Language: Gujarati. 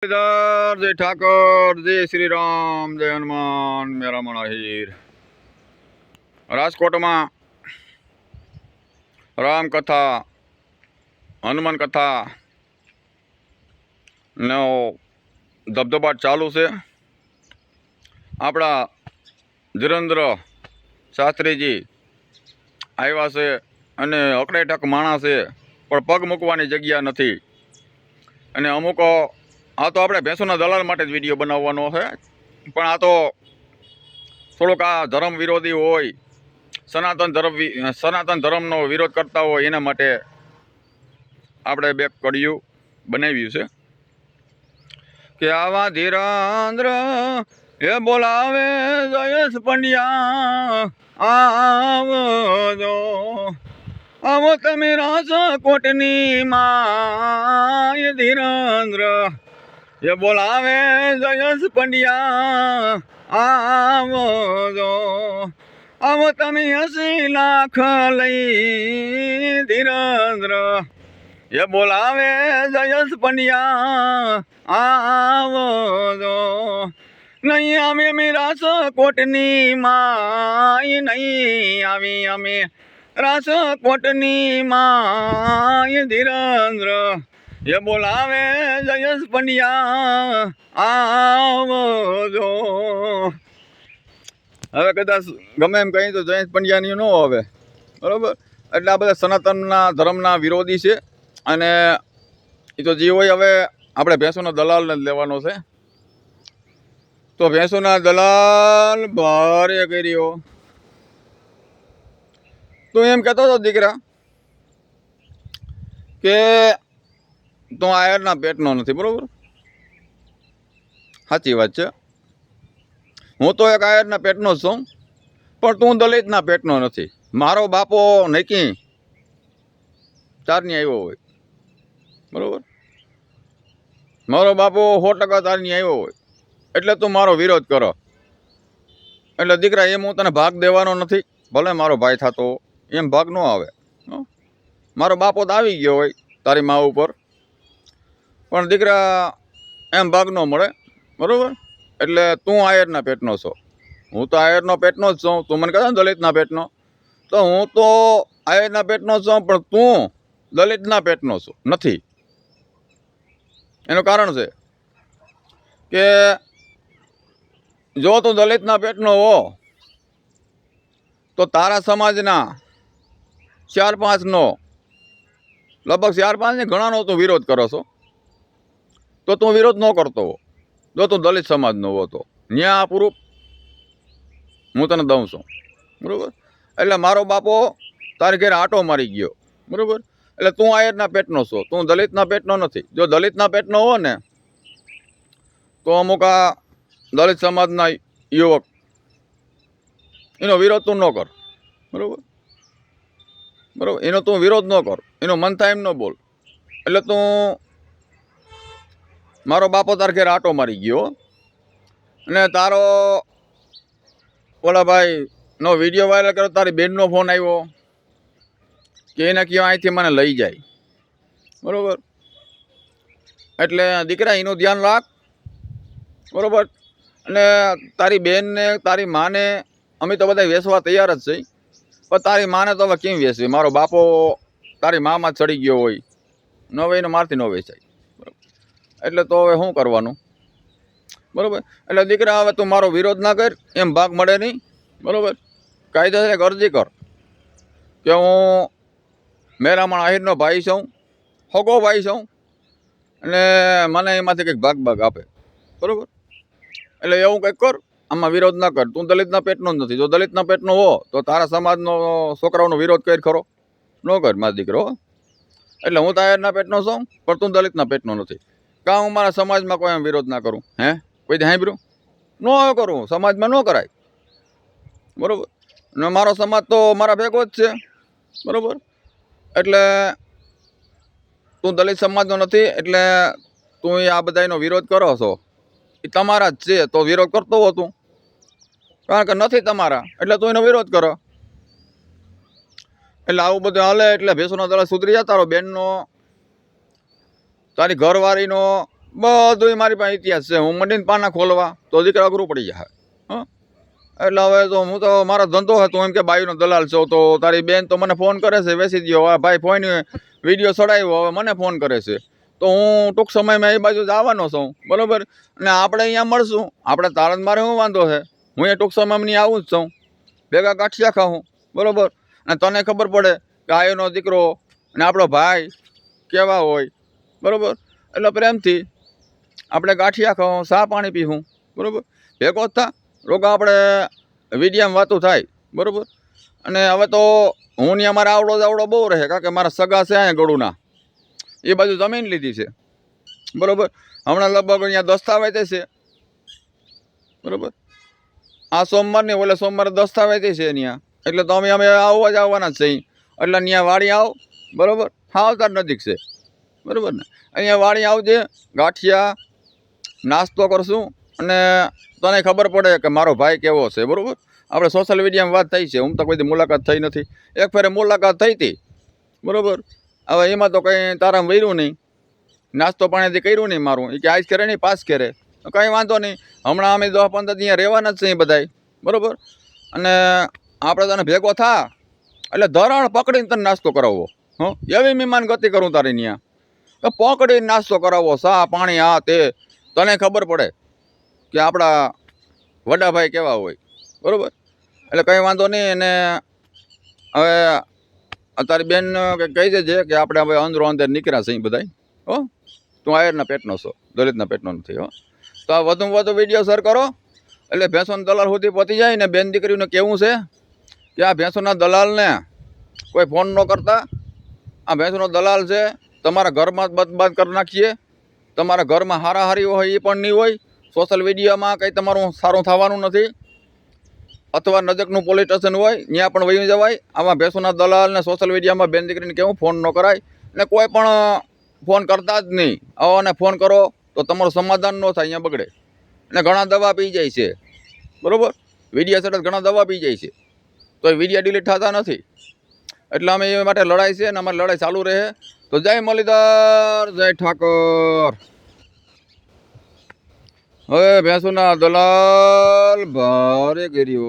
जय ठाकर जय श्री राम जय हनुमान मेरा मणाहीर। राजकोट में राम कथा हनुमान कथा नो धबधबाट चालू से। अपना धीरेन्द्र शास्त्रीजी आव्या छे अने अकड़ेटक माणस है पण पग मूकवानी जग्या नथी। अने अमुक आ तो अपने भैंसोना दलाल माटे ज विडियो बनाववानो है, पण आ तो थोड़ोक आ धर्म विरोधी होय, सनातन धर्मनो विरोध करता होय एना माटे आपणे बे कड़िયું बनाव्યું છે કે आवा धीरेन्द्र ए बोलावे जयेश पंड्या आवजो आवो तमे राजकोटनी माय धीरेन्द्र ये बोलावे जयेश पंड्या आवजो आवो तमे 80 लाख लई धीरेन्द्र ये बोलावे जयेश पंड्या आवजो नहीं आवे मी राजकोटनी माय नहीं आवी अमे राजकोटनी माय धीरेन्द्र ये बोलावे जयेश पंड्या आवजो। हवे कदाच गमे एम कहीं तो जयेश पंड्यानी न आवे, बराबर। એટલે આ બધા સનાતનના ધર્મના વિરોધી છે અને એ તો જે હોય હવે આપણે ભેંસોના દલાલને જ લેવાનો છે। તો ભેંસોના દલાલ ભારે કર્યો તો એમ કહેતો હતો દીકરા કે તું આયરના પેટનો નથી, બરોબર। સાચી વાત છે, હું તો એક આયરના પેટનો જ છું, પણ તું દલિતના પેટનો નથી। મારો બાપો નક્કી તારની આવ્યો હોય, બરોબર। મારો બાપો 100% તારની આવ્યો હોય એટલે તું મારો વિરોધ કરો। એટલે દીકરા એમ હું તને ભાગ દેવાનો નથી, ભલે મારો ભાઈ થતો એમ ભાગ ન આવે। મારો બાપો તો આવી ગયો હોય તારી મા ઉપર, પણ દીકરા એમ ભાગ ન મળે, બરોબર। એટલે તું આયરના પેટનો છો, હું તો આયરનો પેટનો જ છું। તું મને કહે ને દલિતના પેટનો, તો હું તો આયરના પેટનો છું, પણ તું દલિતના પેટનો છું નથી। એનું કારણ છે કે જો તું દલિતના પેટનો હો તો તારા સમાજના 4-5નો લગભગ 4-5 ને ઘણાનો તું વિરોધ કરો છો, તો તું વિરોધ ન કરતો હો જો તું દલિત સમાજનો હો તો ન્યા પૂરું હું તને દઉં છું, બરાબર। એટલે મારો બાપો તારી ઘેર આટો મારી ગયો, બરાબર। એટલે તું આયરના પેટનો છો, તું દલિતના પેટનો નથી। જો દલિતના પેટનો હો ને તો અમુક આ દલિત સમાજના યુવક એનો વિરોધ તું ન કર, બરાબર, બરાબર। એનો તું વિરોધ ન કર, એનો મન થાય એમ ન બોલ। એટલે તું મારો બાપો તાર ઘેર આટો મારી ગયો અને તારો ઓલા ભાઈ નો વિડીયો વાયરલ કર્યો, તારી બેનનો ફોન આવ્યો કે એને કયો અહીંથી મને લઈ જાય, બરાબર। એટલે દીકરા એનું ધ્યાન રાખ, બરાબર। અને તારી બેનને તારી માને અમે તો બધા વેચવા તૈયાર જ છીએ, પણ તારી માને તો હવે કેમ વેચવી? મારો બાપો તારી મામાં ચડી ગયો હોય, ન હોય એને મારથી ન વેચાય, બરાબર। એટલે તો હવે શું કરવાનું, બરાબર। એટલે દીકરા હવે તું મારો વિરોધ ના કર, એમ ભાગ મળે નહીં, બરાબર। કાયદેસર અરજી કર કે હું મેરામણ આહિરનો ભાઈ છું, હગો ભાઈ છું, અને મને એમાંથી કંઈક ભાગ આપે, બરાબર। એટલે એવું કંઈક કર, આમાં વિરોધ ના કર। તું દલિતના પેટનો જ નથી, જો દલિતના પેટનો હો તો તારા સમાજનો છોકરાઓનો વિરોધ કરી ખરો, ન કર મારા દીકરો। એટલે હું તો આયરના પેટનો છું, પણ તું દલિતના પેટનો નથી। કાં હું મારા સમાજમાં કોઈ એમ વિરોધ ના કરું? હે કોઈ સાંભળ્યું? ન કરું, સમાજમાં ન કરાય, બરાબર। ને મારો સમાજ તો મારા ભેગો જ છે, બરાબર। એટલે તું દલિત સમાજનો નથી, એટલે તું આ બધાનો વિરોધ કરો છો, એ તમારા જ છે, તો વિરોધ કરતો હો તું, કારણ કે નથી તમારા એટલે તું એનો વિરોધ કરો। એટલે આવું બધું હાલે। એટલે ભેંસોના દલાલ સુધરી જા, તારો બેનનો તારી ઘરવાળીનો બધું મારી પાસે ઇતિહાસ છે. હું મંડીને પાના ખોલવા તો દીકરા અઘરું પડી જાય. હં એટલે હવે તો હું તો મારો ધંધો હતો એમ કે બાયુનો દલાલ છો, તો તારી બેન તો મને ફોન કરે છે વેચી દો. હવે ભાઈ ફોન વિડીયો ચડાવ્યો, હવે મને ફોન કરે છે, તો હું ટૂંક સમયમાં એ બાજુ જવાનો છું, બરાબર. અને આપણે અહીંયા મળશું, આપણે તારંદ મારે શું વાંધો છે, હું એ ટૂંક સમયમાં આવું જ છું, ભેગા ગાંઠિયા ખાઉં, બરાબર. અને તને ખબર પડે કે આ એનો દીકરો અને આપણો ભાઈ કેવા હોય, બરાબર. એટલે પ્રેમથી આપણે ગાંઠિયા ખાઉં, ચા પાણી પીવું, બરાબર. ભેગો જ થા, રોગા આપણે વિડીયામાં વાતું થાય, બરાબર. અને હવે તો હું ત્યાં મારા આવડો બહુ રહે, કારણ કે મારા સગા છે અહીંયા ગળુના, એ બાજુ જમીન લીધી છે, બરાબર. હમણાં લગભગ અહીંયા દસ્તાવેજ છે, બરાબર. આ સોમવારની ઓલે સોમવારે દસ્તાવેજ છે ત્યાં, એટલે તો અમે આવવાના જ છીએ. એટલે ત્યાં વાડી આવ, બરાબર. આવતાર નજીક છે, બરાબર ને. અહીંયા વાડી આવજે, ગાંઠિયા નાસ્તો કરશું, અને તને ખબર પડે કે મારો ભાઈ કેવો છે, બરાબર. આપણે સોશિયલ મીડિયામાં વાત થઈ છે, હું તો કોઈ મુલાકાત થઈ નથી. એક ફેરે મુલાકાત થઈ હતી, બરાબર. હવે એમાં તો કંઈ તારા વર્યું નહીં, નાસ્તો પાણીથી કર્યું નહીં મારું. એ કે આજ કરે નહીં પાસ કરે, કંઈ વાંધો નહીં. હમણાં અમે 10-15 અહીંયા રહેવાના જ છીએ બધાય, બરાબર. અને આપણે તને ભેગો થા એટલે ધરણ પકડીને તને નાસ્તો કરાવવો. એવી મહેમાન ગતિ કરું તારી ત્યાં, તો પકડીને નાસ્તો કરાવવો, ચા પાણી આ તે. તને ખબર પડે કે આપણા વડાભાઈ કેવા હોય, બરાબર. એટલે કંઈ વાંધો નહીં. અને હવે તારી બેન કહી દેજે કે આપણે હવે અંદરો અંદર નીકળ્યા છે બધા. હો, તું આયરના પેટનો છો, દલિતના પેટનો નથી. હો, તો આ વધુમાં વધુ વિડીયો શેર કરો, એટલે ભેંસોના દલાલ સુધી પહોંચી જાય. ને બેન દીકરીને કેવું છે કે આ ભેંસોના દલાલને કોઈ ફોન ન કરતા. આ ભેંસોનો દલાલ છે, તમારા ઘરમાં જ બદબાદ કરી નાખીએ. તમારા ઘરમાં હારાહારી હોય એ પણ નહીં હોય. સોશિયલ મીડિયામાં કંઈ તમારું સારું થવાનું નથી. અથવા નજીકનું પોલીસ સ્ટેશન હોય ત્યાં પણ વહી જવાય. આમાં ભેંસોના દલાલને સોશિયલ મીડિયામાં બેન દીકરીને કેવું ફોન ન કરાય. ને કોઈ પણ ફોન કરતા જ નહીં. આવાને ફોન કરો તો તમારું સમાધાન ન થાય, અહીંયા બગડે. અને ઘણા દવા પી જાય છે, બરાબર. વિડીયા સતત ઘણા દવા પી જાય છે, તો એ વિડીયા ડિલીટ થતા નથી. એટલે અમે એ માટે લડાઈ છે, અને અમારી લડાઈ ચાલુ રહે. તો જય મુરલીધર, જય ઠાકોર. હવે ભેંસોના દલાલ ભારે ગેરીઓ.